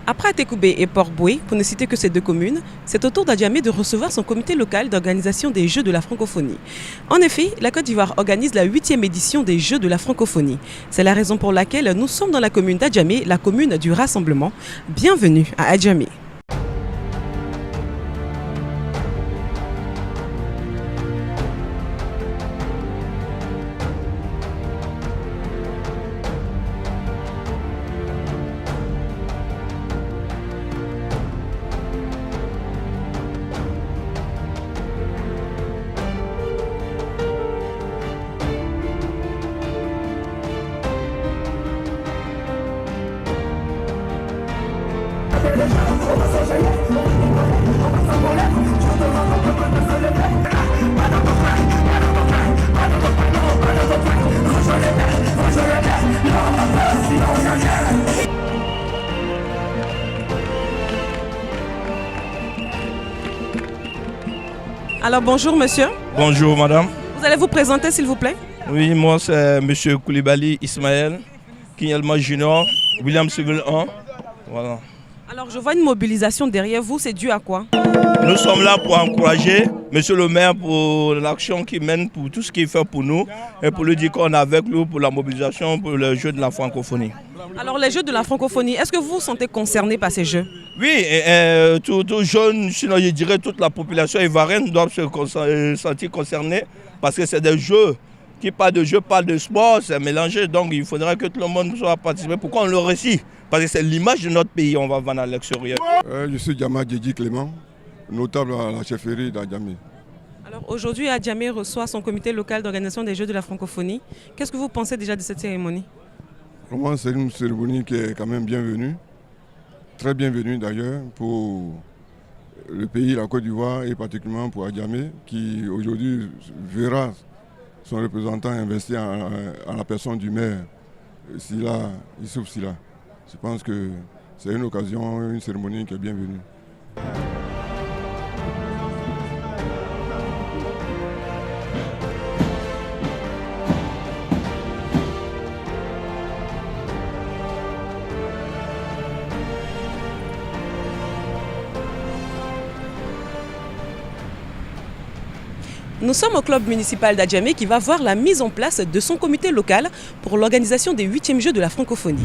Après Atekoubé et Port-Boué, pour ne citer que ces deux communes, c'est au tour d'Adjamé de recevoir son comité local d'organisation des Jeux de la francophonie. En effet, la Côte d'Ivoire organise la 8e édition des Jeux de la francophonie. C'est la raison pour laquelle nous sommes dans la commune d'Adjamé, la commune du rassemblement. Bienvenue à Adjamé. Alors bonjour monsieur. Bonjour madame. Vous allez vous présenter s'il vous plaît? Oui, moi c'est monsieur Koulibaly Ismaël, Kinyelma Junior, William Civil 1. Voilà. Alors je vois une mobilisation derrière vous, c'est dû à quoi? Nous sommes là pour encourager monsieur le maire pour l'action qu'il mène, pour tout ce qu'il fait pour nous et pour lui dire qu'on est avec lui pour la mobilisation pour le jeu de la francophonie. Alors les Jeux de la francophonie, est-ce que vous vous sentez concerné par ces Jeux? Oui, tout jeune, sinon je dirais toute la population ivoirienne doit se sentir concernée parce que c'est des jeux. Qui parle de jeux, parle de sport, c'est mélangé, donc il faudra que tout le monde soit participé. Pourquoi on le récit? Parce que c'est l'image de notre pays, on va vendre à l'extérieur. Je suis Djama Djedji Clément, notable à la chefferie d'Adjamé. Alors aujourd'hui, Adjamé reçoit son comité local d'organisation des Jeux de la francophonie. Qu'est-ce que vous pensez déjà de cette cérémonie? Vraiment, c'est une cérémonie qui est quand même bienvenue, très bienvenue d'ailleurs pour le pays, la Côte d'Ivoire et particulièrement pour Adjamé, qui aujourd'hui verra son représentant investi en la personne du maire Sila, Issouf Sila. Je pense que c'est une occasion, une cérémonie qui est bienvenue. Nous sommes au club municipal d'Adjamé qui va voir la mise en place de son comité local pour l'organisation des 8e Jeux de la francophonie.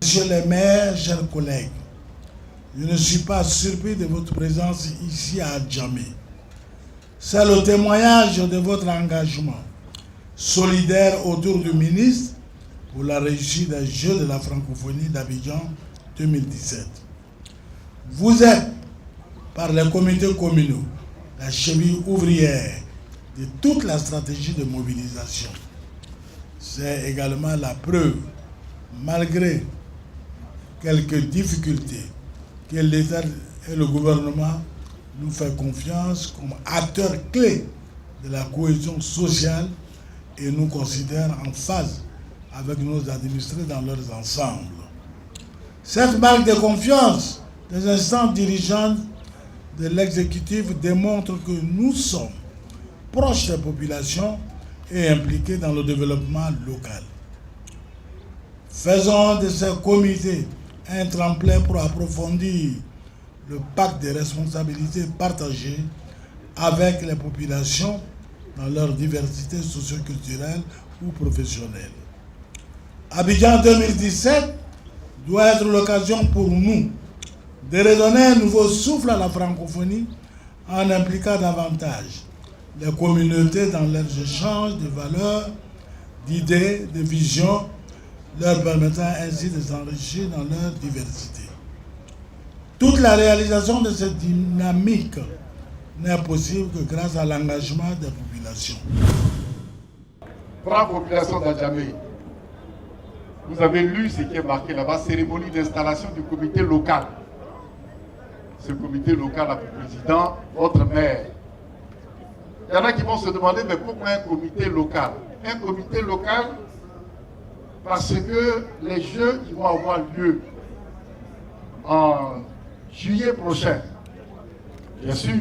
Monsieur le maire, chers collègues, je ne suis pas surpris de votre présence ici à Adjamé. C'est le témoignage de votre engagement solidaire autour du ministre pour la réussite des Jeux de la francophonie d'Abidjan 2017. Vous êtes, par les comités communaux, la cheville ouvrière de toute la stratégie de mobilisation. C'est également la preuve, malgré quelques difficultés, que l'État et le gouvernement nous font confiance comme acteurs clés de la cohésion sociale et nous considèrent en phase avec nos administrés dans leurs ensembles. Cette marque de confiance des instances dirigeantes de l'exécutif démontre que nous sommes proches des populations et impliqués dans le développement local. Faisons de ces comités un tremplin pour approfondir le pacte de responsabilités partagées avec les populations dans leur diversité socio-culturelle ou professionnelle. Abidjan 2017 doit être l'occasion pour nous de redonner un nouveau souffle à la francophonie en impliquant davantage les communautés dans leurs échanges de valeurs, d'idées, de visions, leur permettant ainsi de s'enrichir dans leur diversité. Toute la réalisation de cette dynamique n'est possible que grâce à l'engagement des populations. Bravo population d'Adjamé. Vous avez lu ce qui est marqué là-bas, cérémonie d'installation du comité local. Ce comité local a pour président votre maire. Il y en a qui vont se demander, mais pourquoi un comité local? Un comité local parce que les Jeux qui vont avoir lieu en juillet prochain, bien sûr,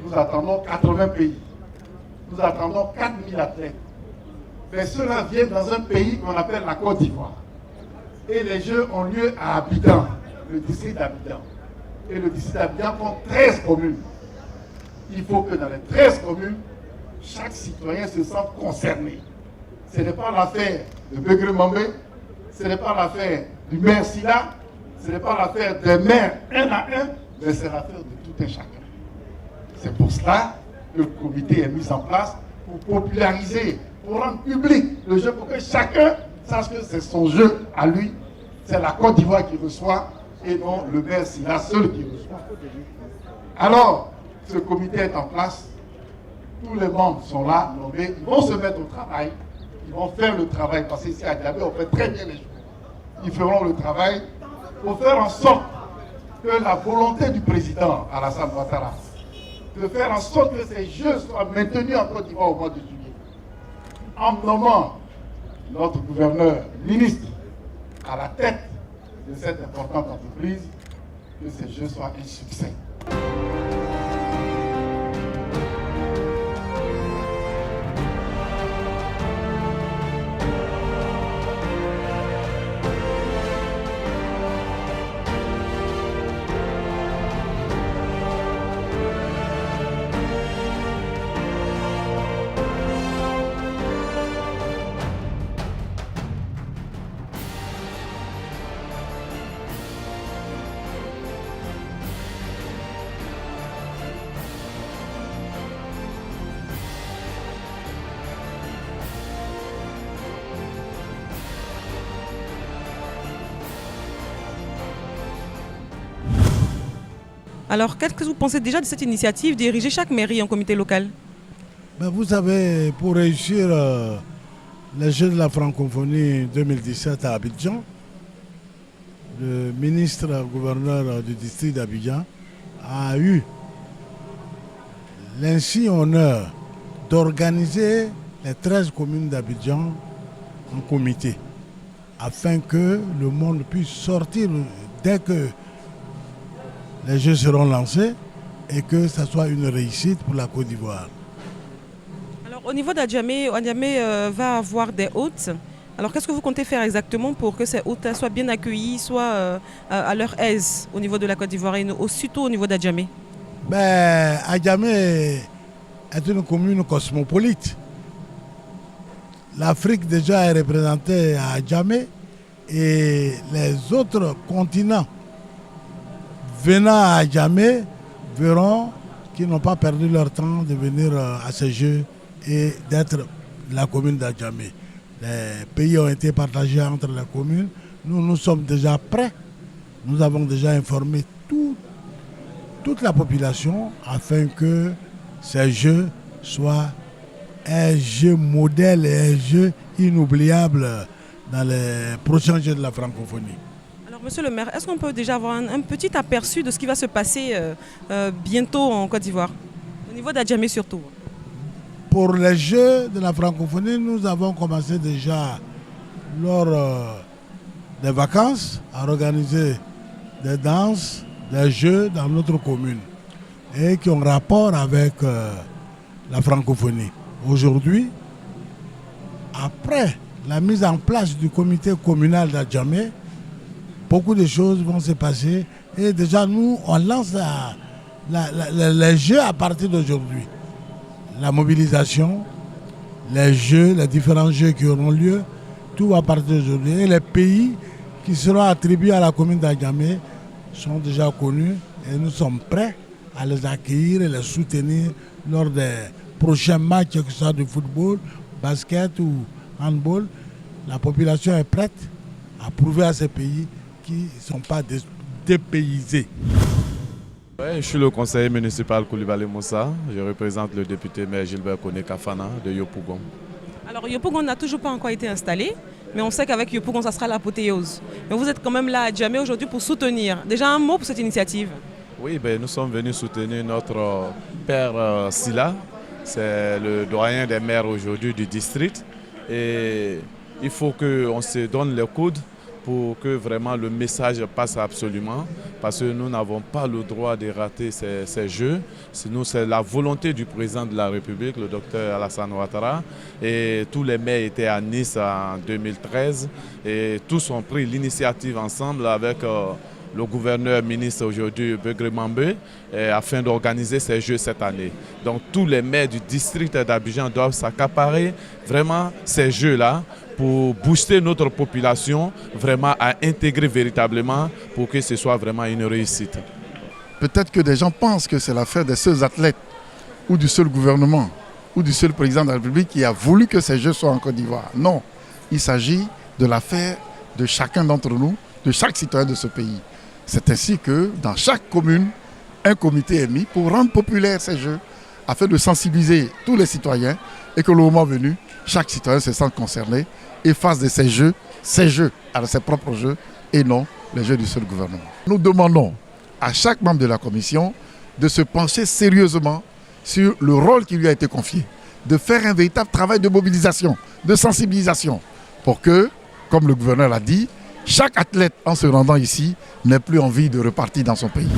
nous attendons 80 pays. Nous attendons 4000 athlètes. Mais ceux-là viennent dans un pays qu'on appelle la Côte d'Ivoire. Et les Jeux ont lieu à Abidjan. le district d'Abidjan. Et le district d'Abidjan compte 13 communes. Il faut que dans les 13 communes, chaque citoyen se sente concerné. Ce n'est pas l'affaire de Begré Mambé, ce n'est pas l'affaire du maire Silla, ce n'est pas l'affaire des maires un à un, mais c'est l'affaire de tout un chacun. C'est pour cela que le comité est mis en place pour populariser, pour rendre public le jeu, pour que chacun sache que c'est son jeu à lui. C'est la Côte d'Ivoire qui reçoit et non le maire Silla seul qui reçoit. Alors, ce comité est en place, tous les membres sont là, nommés, ils vont se mettre au travail, ils vont faire le travail, parce qu'ici à Djamé, on fait très bien les choses. Ils feront le travail pour faire en sorte que la volonté du président Alassane Ouattara, de faire en sorte que ces jeux soient maintenus en Côte d'Ivoire au mois de juillet, en nommant notre gouverneur ministre à la tête de cette importante entreprise, que ces jeux soient un succès. Alors, qu'est-ce que vous pensez déjà de cette initiative d'ériger chaque mairie en comité local? Ben, vous savez, pour réussir les Jeux de la francophonie 2017 à Abidjan, le ministre-gouverneur du district d'Abidjan a eu l'insigne honneur d'organiser les 13 communes d'Abidjan en comité, afin que le monde puisse sortir dès que les Jeux seront lancés et que ça soit une réussite pour la Côte d'Ivoire. Alors, au niveau d'Adjamé, Adjamé va avoir des hôtes. Alors, qu'est-ce que vous comptez faire exactement pour que ces hôtes soient bien accueillis, soient à leur aise au niveau de la Côte d'Ivoire et surtout au niveau d'Adjamé? Ben, Adjamé est une commune cosmopolite. L'Afrique déjà est représentée à Adjamé et les autres continents venant à Adjamé verront qu'ils n'ont pas perdu leur temps de venir à ces Jeux et d'être la commune d'Adjamé. Les pays ont été partagés entre les communes. Nous sommes déjà prêts. Nous avons déjà informé toute la population afin que ces Jeux soient un jeu modèle et un jeu inoubliable dans les prochains Jeux de la francophonie. Monsieur le maire, est-ce qu'on peut déjà avoir un petit aperçu de ce qui va se passer bientôt en Côte d'Ivoire, au niveau d'Adjamé surtout? Pour les Jeux de la francophonie, nous avons commencé déjà lors des vacances à organiser des danses, des jeux dans notre commune et qui ont rapport avec la francophonie. Aujourd'hui, après la mise en place du comité communal d'Adjamé, beaucoup de choses vont se passer et déjà nous, on lance les jeux à partir d'aujourd'hui. La mobilisation, les jeux, les différents jeux qui auront lieu, tout à partir d'aujourd'hui. Et les pays qui seront attribués à la commune d'Adjamé sont déjà connus et nous sommes prêts à les accueillir et les soutenir lors des prochains matchs, que ce soit de football, basket ou handball. La population est prête à prouver à ces pays qui ne sont pas dépaysés. Ouais, je suis le conseiller municipal Koulibaly Moussa. Je représente le député maire Gilbert Koné Kafana de Yopougon. Alors Yopougon n'a toujours pas encore été installé, mais on sait qu'avec Yopougon, ça sera l'apothéose. Mais vous êtes quand même là à Adjamé aujourd'hui pour soutenir. Déjà un mot pour cette initiative? Oui, nous sommes venus soutenir notre père Silla. C'est le doyen des maires aujourd'hui du district. Et il faut qu'on se donne les coudes pour que vraiment le message passe absolument, parce que nous n'avons pas le droit de rater ces Jeux. Sinon, c'est la volonté du président de la République, le docteur Alassane Ouattara, et tous les maires étaient à Nice en 2013, et tous ont pris l'initiative ensemble avec le gouverneur ministre aujourd'hui, Begré Mambé, afin d'organiser ces Jeux cette année. Donc tous les maires du district d'Abidjan doivent s'accaparer vraiment ces Jeux-là pour booster notre population, vraiment à intégrer véritablement pour que ce soit vraiment une réussite. Peut-être que des gens pensent que c'est l'affaire des seuls athlètes ou du seul gouvernement ou du seul président de la République qui a voulu que ces Jeux soient en Côte d'Ivoire. Non, il s'agit de l'affaire de chacun d'entre nous, de chaque citoyen de ce pays. C'est ainsi que dans chaque commune, un comité est mis pour rendre populaires ces Jeux, afin de sensibiliser tous les citoyens et que le moment venu, chaque citoyen se sente concerné et fasse de ces Jeux, alors ses propres Jeux et non les Jeux du seul gouvernement. Nous demandons à chaque membre de la commission de se pencher sérieusement sur le rôle qui lui a été confié, de faire un véritable travail de mobilisation, de sensibilisation, pour que, comme le gouverneur l'a dit, chaque athlète en se rendant ici n'ait plus envie de repartir dans son pays.